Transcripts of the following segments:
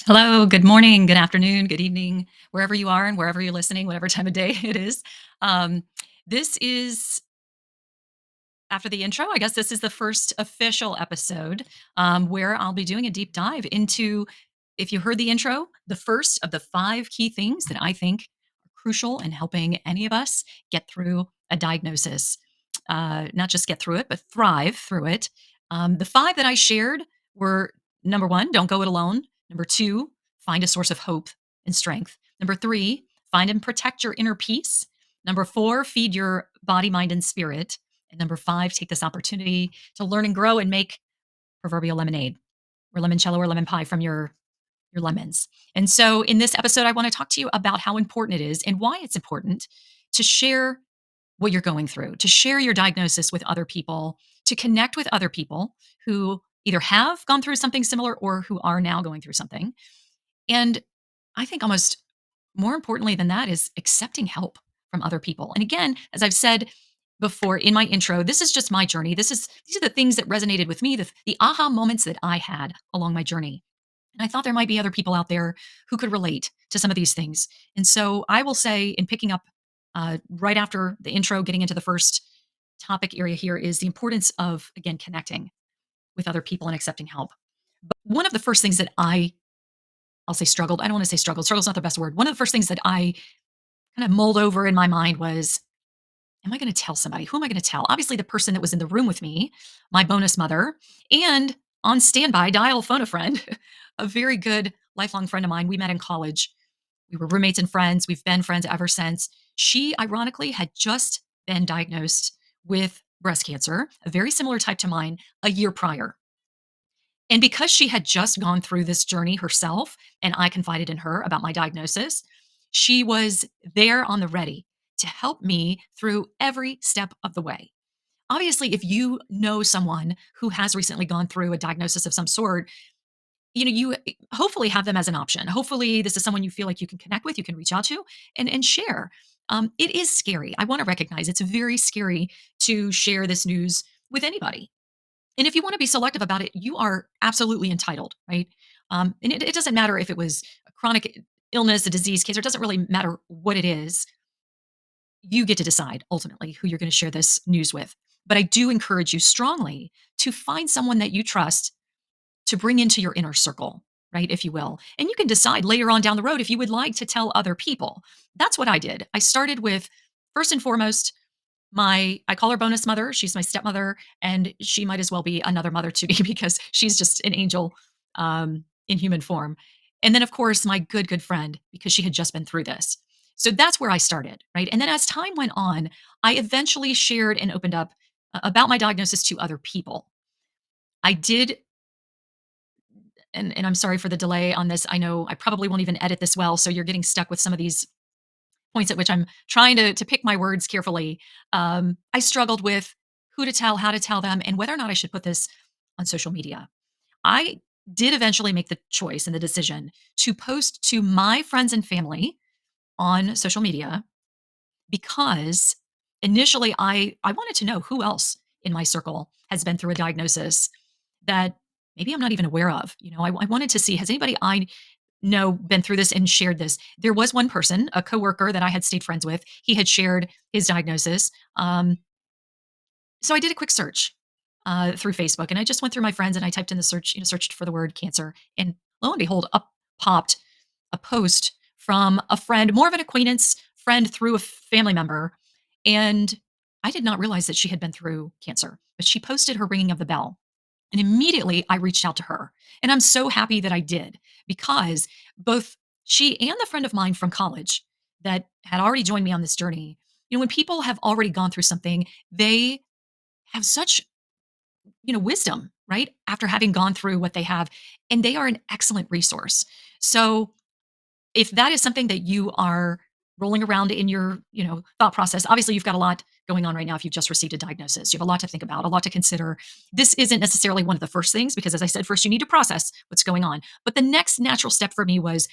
Hello, good morning, good afternoon, good evening, wherever you are and wherever you're listening, whatever time of day it is. Um, this is after the intro. I guess this is the first official episode where I'll be doing a deep dive into, if you heard the intro, the first of the five key things that I think are crucial in helping any of us get through a diagnosis. Not just get through it, but thrive through it. The five that I shared were: number one, don't go it alone. Number two, find a source of hope and strength. Number three, find and protect your inner peace. Number four, feed your body, mind, and spirit. And number five, take this opportunity to learn and grow and make proverbial lemonade or limoncello or lemon pie from your lemons. And so in this episode, I want to talk to you about how important it is and why it's important to share what you're going through, to share your diagnosis with other people, to connect with other people who either have gone through something similar or who are now going through something. And I think almost more importantly than that is accepting help from other people. And again, as I've said before in my intro, this is just my journey. These are the things that resonated with me, the aha moments that I had along my journey. And I thought there might be other people out there who could relate to some of these things. And so I will say, in picking up right after the intro, getting into the first topic area here, is the importance of, again, connecting with other people and accepting help. But one of the first things that I'll say struggled. I don't want to say struggled. Struggle's not the best word. One of the first things that I kind of mulled over in my mind was, am I going to tell somebody? Who am I going to tell? Obviously, the person that was in the room with me, my bonus mother, and on standby, dial phone a friend, a very good lifelong friend of mine. We met in college. We were roommates and friends. We've been friends ever since. She, ironically, had just been diagnosed with breast cancer, a very similar type to mine, a year prior. And because she had just gone through this journey herself, and I confided in her about my diagnosis, she was there on the ready to help me through every step of the way. Obviously, if you know someone who has recently gone through a diagnosis of some sort, you hopefully have them as an option. Hopefully, this is someone you feel like you can connect with, you can reach out to, and share. It is scary. I want to recognize it's very scary to share this news with anybody. And if you want to be selective about it, you are absolutely entitled, right? And it doesn't matter if it was a chronic illness, a disease, cancer, it doesn't really matter what it is. You get to decide ultimately who you're going to share this news with. But I do encourage you strongly to find someone that you trust to bring into your inner circle, right? If you will. And you can decide later on down the road if you would like to tell other people. That's what I did. I started with, first and foremost, I call her bonus mother. She's my stepmother, and she might as well be another mother to me because she's just an angel in human form. And then, of course, my good friend, because she had just been through this. So that's where I started, right? And then as time went on, I eventually shared and opened up about my diagnosis to other people. I did, and I'm sorry for the delay on this. I know I probably won't even edit this well, so you're getting stuck with some of these points at which I'm trying to pick my words carefully. I struggled with who to tell, how to tell them, and whether or not I should put this on social media. I did eventually make the choice and the decision to post to my friends and family on social media because initially I wanted to know who else in my circle has been through a diagnosis that maybe I'm not even aware of. I wanted to see, has anybody I know been through this and shared this? There was one person, a coworker that I had stayed friends with. He had shared his diagnosis. So I did a quick search through Facebook, and I just went through my friends and I typed in the search, searched for the word cancer, and lo and behold, up popped a post from a friend, more of an acquaintance friend through a family member, and I did not realize that she had been through cancer, but she posted her ringing of the bell. And immediately I reached out to her. And I'm so happy that I did because both she and the friend of mine from college that had already joined me on this journey, when people have already gone through something, they have such, wisdom, right? After having gone through what they have. And they are an excellent resource. So if that is something that you are rolling around in your, thought process, obviously you've got a lot going on right now if you've just received a diagnosis. You have a lot to think about, a lot to consider. This isn't necessarily one of the first things because, as I said, first you need to process what's going on. But the next natural step for me was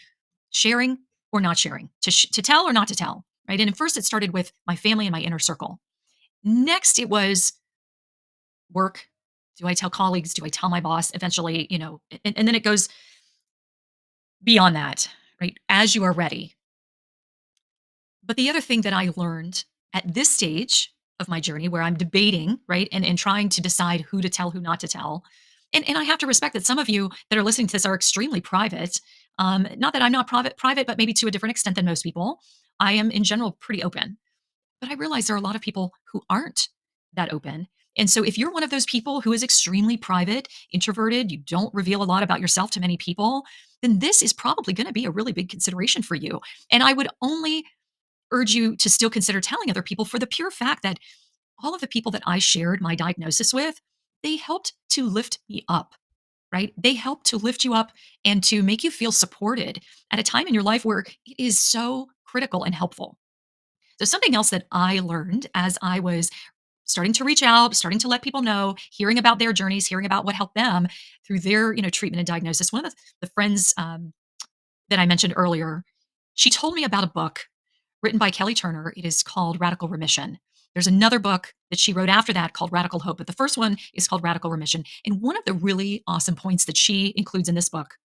sharing or not sharing, to tell or not to tell, right? And at first it started with my family and my inner circle. Next it was work. Do I tell colleagues? Do I tell my boss? Eventually, and then it goes beyond that, right? As you are ready. But the other thing that I learned at this stage of my journey where I'm debating, right, and trying to decide who to tell, who not to tell. And I have to respect that some of you that are listening to this are extremely private. Not that I'm not private, but maybe to a different extent than most people. I am in general pretty open. But I realize there are a lot of people who aren't that open. And so if you're one of those people who is extremely private, introverted, you don't reveal a lot about yourself to many people, then this is probably going to be a really big consideration for you. And I would only urge you to still consider telling other people for the pure fact that all of the people that I shared my diagnosis with, they helped to lift me up, right? They helped to lift you up and to make you feel supported at a time in your life where it is so critical and helpful. So, something else that I learned as I was starting to reach out, starting to let people know, hearing about their journeys, hearing about what helped them through their, treatment and diagnosis. One of the friends that I mentioned earlier, she told me about a book written by Kelly Turner. It is called Radical Remission. There's another book that she wrote after that called Radical Hope, but the first one is called Radical Remission. And one of the really awesome points that she includes in this book,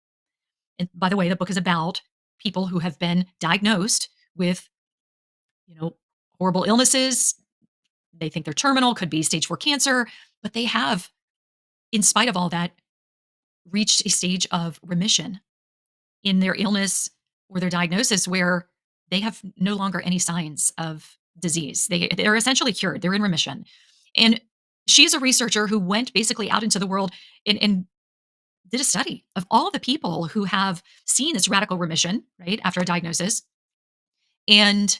and by the way, the book is about people who have been diagnosed with, you know, horrible illnesses. They think they're terminal, could be stage 4 cancer, but they have, in spite of all that, reached a stage of remission in their illness or their diagnosis where they have no longer any signs of disease. They're essentially cured. They're in remission. And she's a researcher who went basically out into the world and did a study of all of the people who have seen this radical remission, right, after a diagnosis, and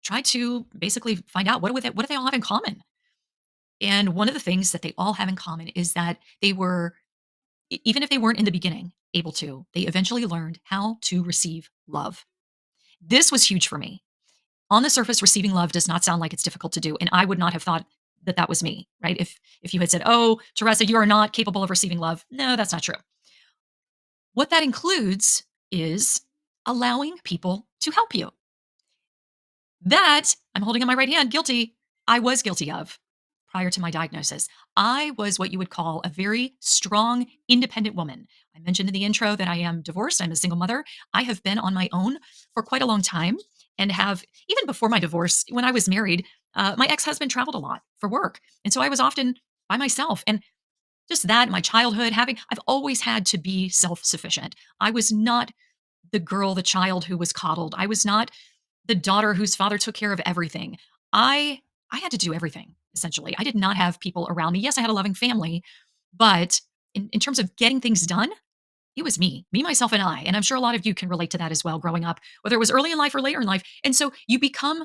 tried to basically find out what do they all have in common. And one of the things that they all have in common is that they were, even if they weren't in the beginning able to, they eventually learned how to receive love. This was huge for me. On the surface, receiving love does not sound like it's difficult to do, and I would not have thought that that was me, right? If you had said, "Oh, Teresa, you are not capable of receiving love." No, that's not true. What that includes is allowing people to help you. That I'm holding in my right hand, guilty. I was guilty of prior to my diagnosis. I was what you would call a very strong, independent woman. I mentioned in the intro that I am divorced. I'm a single mother. I have been on my own for quite a long time and have, even before my divorce, when I was married, my ex husband traveled a lot for work. And so I was often by myself. And just that, my childhood, I've always had to be self sufficient. I was not the girl, the child who was coddled. I was not the daughter whose father took care of everything. I I had to do everything, essentially. I did not have people around me. Yes, I had a loving family, but in terms of getting things done, it was me, myself, and I. And I'm sure a lot of you can relate to that as well growing up, whether it was early in life or later in life. And so you become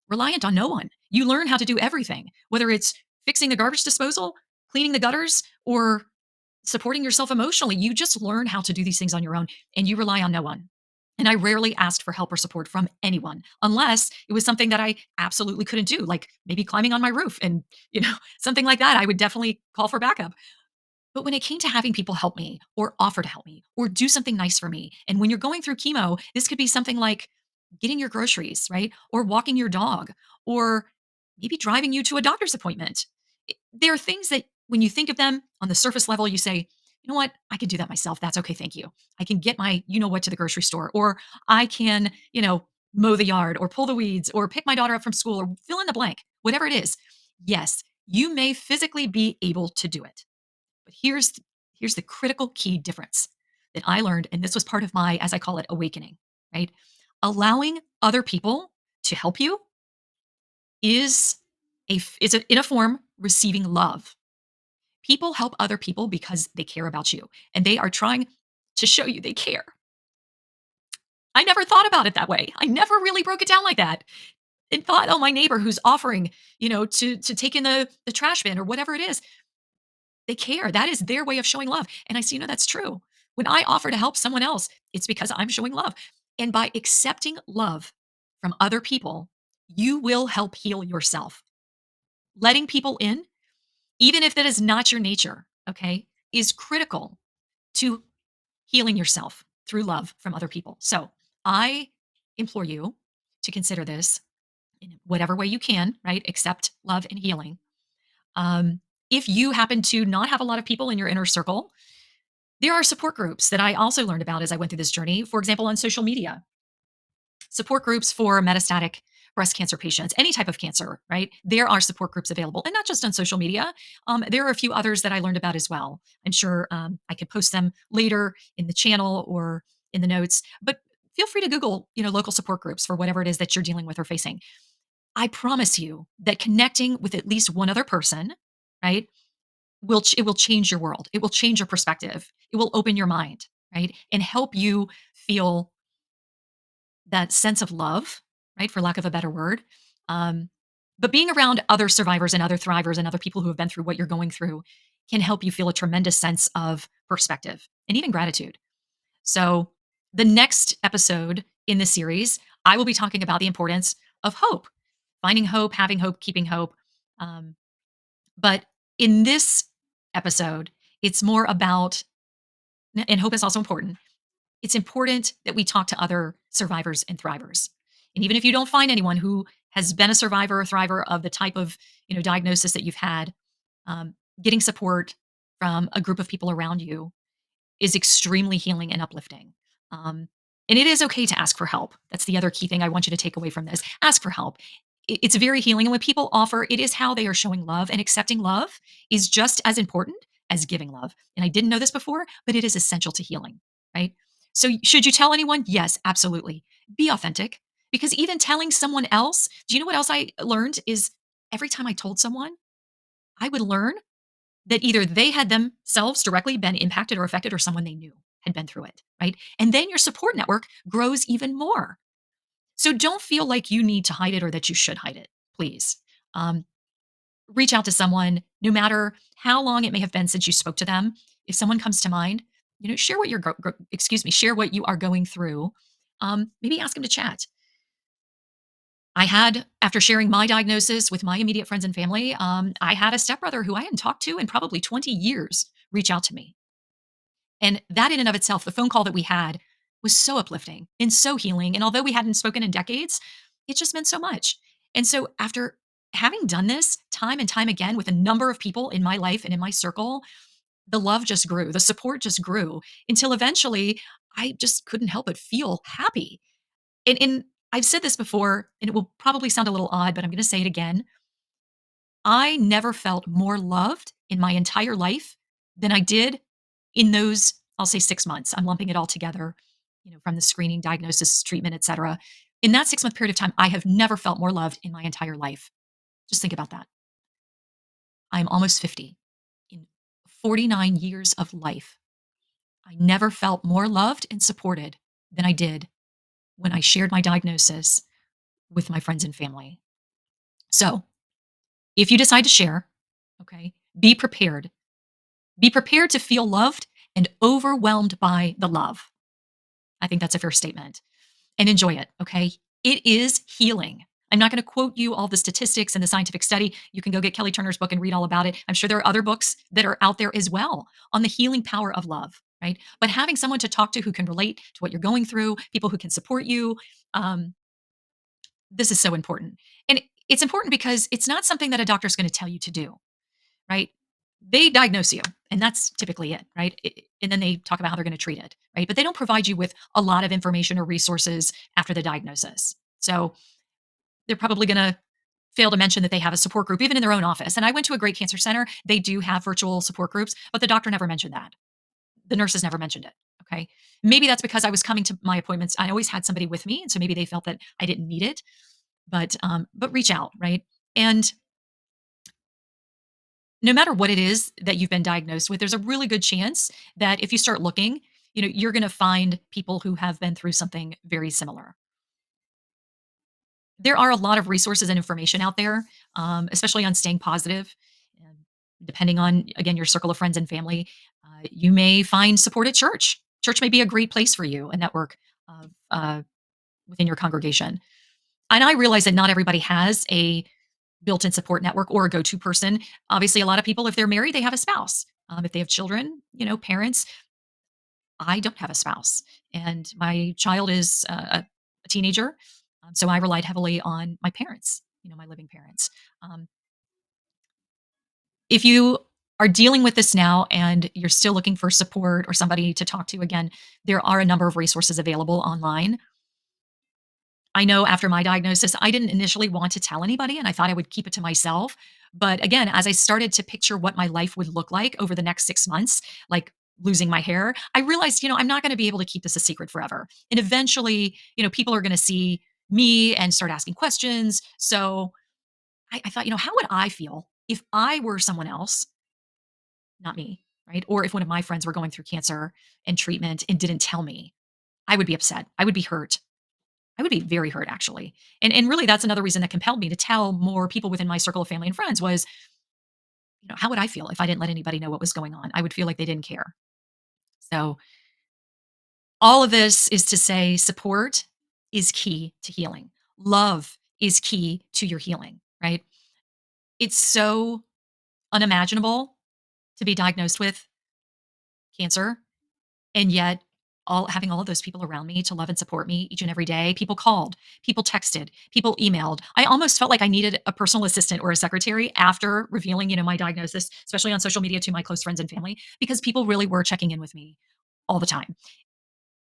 reliant on no one. You learn how to do everything, whether it's fixing the garbage disposal, cleaning the gutters, or supporting yourself emotionally. You just learn how to do these things on your own and you rely on no one. And I rarely asked for help or support from anyone unless it was something that I absolutely couldn't do, like maybe climbing on my roof and, something like that. I would definitely call for backup. But when it came to having people help me or offer to help me or do something nice for me, and when you're going through chemo, this could be something like getting your groceries, right? Or walking your dog, or maybe driving you to a doctor's appointment. There are things that when you think of them on the surface level, you say, you know what? I can do that myself. That's okay. Thank you. I can get my, what to the grocery store, or I can, mow the yard or pull the weeds or pick my daughter up from school or fill in the blank, whatever it is. Yes, you may physically be able to do it. But here's the critical key difference that I learned, and this was part of my, as I call it, awakening, right? Allowing other people to help you is in a form receiving love. People help other people because they care about you and they are trying to show you they care. I never thought about it that way. I never really broke it down like that and thought, oh, my neighbor who's offering, to take in the trash bin or whatever it is, they care. That is their way of showing love. And I see, that's true. When I offer to help someone else, it's because I'm showing love. And by accepting love from other people, you will help heal yourself. Letting people in, even if that is not your nature, okay, is critical to healing yourself through love from other people. So I implore you to consider this in whatever way you can, right? Accept love and healing. Um, if you happen to not have a lot of people in your inner circle, There are support groups that I also learned about as I went through this journey. For example, on social media, support groups for metastatic breast cancer patients, any type of cancer, right? There are support groups available, and not just on social media. There are a few others that I learned about as well. I'm sure I could post them later in the channel or in the notes, but feel free to Google, local support groups for whatever it is that you're dealing with or facing. I promise you that connecting with at least one other person, right, it will change your world. It will change your perspective. It will open your mind, right, and help you feel that sense of love, right, for lack of a better word. Um, but being around other survivors and other thrivers and other people who have been through what you're going through can help you feel a tremendous sense of perspective and even gratitude. So, the next episode in the series, I will be talking about the importance of hope, finding hope, having hope, keeping hope. Um, but in this episode, it's more about, and hope is also important, it's important that we talk to other survivors and thrivers. And even if you don't find anyone who has been a survivor or thriver of the type of diagnosis that you've had, getting support from a group of people around you is extremely healing and uplifting. Um, and it is okay to ask for help. That's the other key thing I want you to take away from this. Ask for help. It's very healing. And when people offer, it is how they are showing love, and accepting love is just as important as giving love. And I didn't know this before, but it is essential to healing, right? So, should you tell anyone? Yes, absolutely. Be authentic, because even telling someone else, do you know what else I learned? Is every time I told someone, I would learn that either they had themselves directly been impacted or affected, or someone they knew had been through it, right? And then your support network grows even more. So don't feel like you need to hide it or that you should hide it, please. Um, Reach out to someone, no matter how long it may have been since you spoke to them. If someone comes to mind, share what share what you are going through. Maybe ask them to chat. I had, after sharing my diagnosis with my immediate friends and family, I had a stepbrother who I hadn't talked to in probably 20 years reach out to me. And that in and of itself, the phone call that we had was so uplifting and so healing. And although we hadn't spoken in decades, it just meant so much. And so after having done this time and time again with a number of people in my life and in my circle, the love just grew, the support just grew, until eventually I just couldn't help but feel happy. And I've said this before, and it will probably sound a little odd, but I'm going to say it again. I never felt more loved in my entire life than I did in those, I'll say, 6 months. I'm lumping it all together, from the screening, diagnosis, treatment, etcetera. In that 6-month period of time, I have never felt more loved in my entire life. Just think about that. I'm almost 50. In 49 years of life, I never felt more loved and supported than I did when I shared my diagnosis with my friends and family. So, if you decide to share, okay, be prepared. Be prepared to feel loved and overwhelmed by the love. I think that's a fair statement. And enjoy it, okay? It is healing. I'm not going to quote you all the statistics and the scientific study. You can go get Kelly Turner's book and read all about it. I'm sure there are other books that are out there as well on the healing power of love, right? But having someone to talk to who can relate to what you're going through, people who can support you, um, this is so important. And it's important because it's not something that a doctor's going to tell you to do, right? They diagnose you, and that's typically it, right? And then they talk about how they're going to treat it, right? But they don't provide you with a lot of information or resources after the diagnosis. So they're probably going to fail to mention that they have a support group, even in their own office. And I went to a great cancer center. They do have virtual support groups, but the doctor never mentioned that. The nurses never mentioned it. Okay. Maybe that's because I was coming to my appointments. I always had somebody with me. And so maybe they felt that I didn't need it, but reach out, right? And no matter what it is that you've been diagnosed with, there's a really good chance that if you start looking, you're going to find people who have been through something very similar. There are a lot of resources and information out there, especially on staying positive. And depending on, again, your circle of friends and family, you may find support at church. Church may be a great place for you, a network of, within your congregation. And I realize that not everybody has a built-in support network or a go-to person. Obviously, a lot of people, if they're married, they have a spouse. If they have children, parents. I don't have a spouse, and my child is a teenager, so I relied heavily on my parents, my living parents. Um, if you are dealing with this now and you're still looking for support or somebody to talk to again, there are a number of resources available online. I know after my diagnosis, I didn't initially want to tell anybody and I thought I would keep it to myself. But again, as I started to picture what my life would look like over the next 6 months, like losing my hair, I realized, I'm not going to be able to keep this a secret forever. And eventually, people are going to see me and start asking questions. So I thought, how would I feel if I were someone else, not me, right? Or if one of my friends were going through cancer and treatment and didn't tell me? I would be upset. I would be hurt. I would be very hurt actually. And really that's another reason that compelled me to tell more people within my circle of family and friends was, how would I feel if I didn't let anybody know what was going on? I would feel like they didn't care. So all of this is to say support is key to healing. Love is key to your healing, right? It's so unimaginable to be diagnosed with cancer. And yet, having all of those people around me to love and support me each and every day. People called, people texted, people emailed. I almost felt like I needed a personal assistant or a secretary after revealing, my diagnosis, especially on social media to my close friends and family, because people really were checking in with me all the time.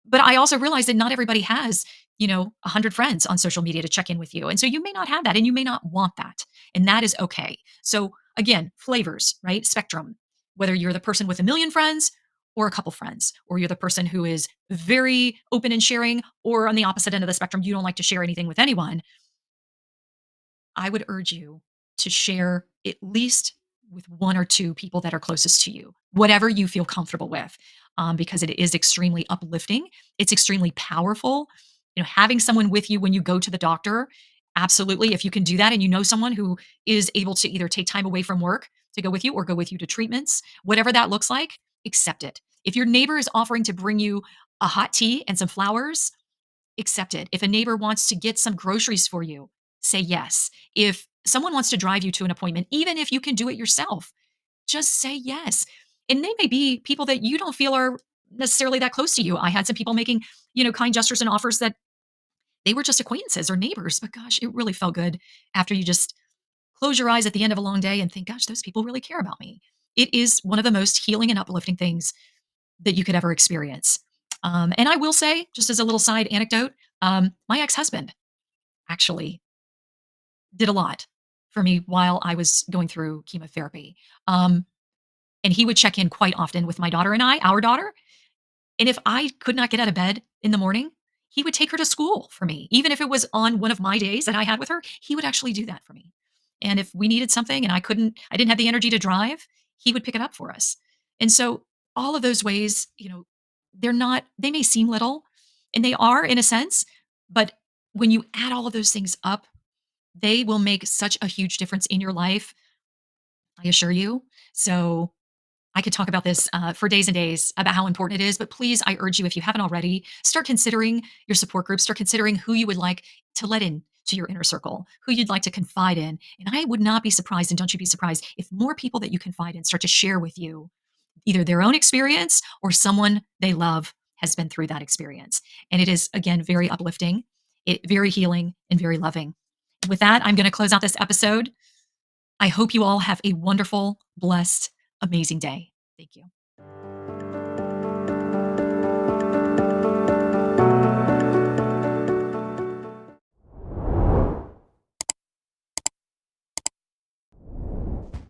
But I also realized that not everybody has, 100 friends on social media to check in with you. And so you may not have that and you may not want that. And that is okay. So again, flavors, right? Spectrum. Whether you're the person with a million friends or a couple friends, or you're the person who is very open and sharing, or on the opposite end of the spectrum, you don't like to share anything with anyone, I would urge you to share at least with one or two people that are closest to you, whatever you feel comfortable with, because it is extremely uplifting. It's extremely powerful. Having someone with you when you go to the doctor, absolutely. If you can do that and you know someone who is able to either take time away from work to go with you or go with you to treatments, whatever that looks like, accept it. If your neighbor is offering to bring you a hot tea and some flowers, accept it. If a neighbor wants to get some groceries for you, say yes. If someone wants to drive you to an appointment, even if you can do it yourself, just say yes. And they may be people that you don't feel are necessarily that close to you. I had some people making, kind gestures and offers that they were just acquaintances or neighbors, but gosh, it really felt good after you just close your eyes at the end of a long day and think, gosh, those people really care about me. It is one of the most healing and uplifting things that you could ever experience. And I will say, just as a little side anecdote, my ex husband actually did a lot for me while I was going through chemotherapy. Um, and he would check in quite often with my daughter and our daughter. And if I could not get out of bed in the morning, he would take her to school for me. Even if it was on one of my days that I had with her, he would actually do that for me. And if we needed something and I didn't have the energy to drive, he would pick it up for us. And so all of those ways, they may seem little and they are in a sense, but when you add all of those things up, they will make such a huge difference in your life, I assure you. So I could talk about this for days and days about how important it is, but please, I urge you, if you haven't already, start considering your support group, start considering who you would like to let in to your inner circle, who you'd like to confide in. And I would not be surprised, and don't you be surprised, if more people that you confide in start to share with you either their own experience or someone they love has been through that experience. And it is, again, very uplifting, very healing, and very loving. With that, I'm going to close out this episode. I hope you all have a wonderful, blessed, amazing day. Thank you.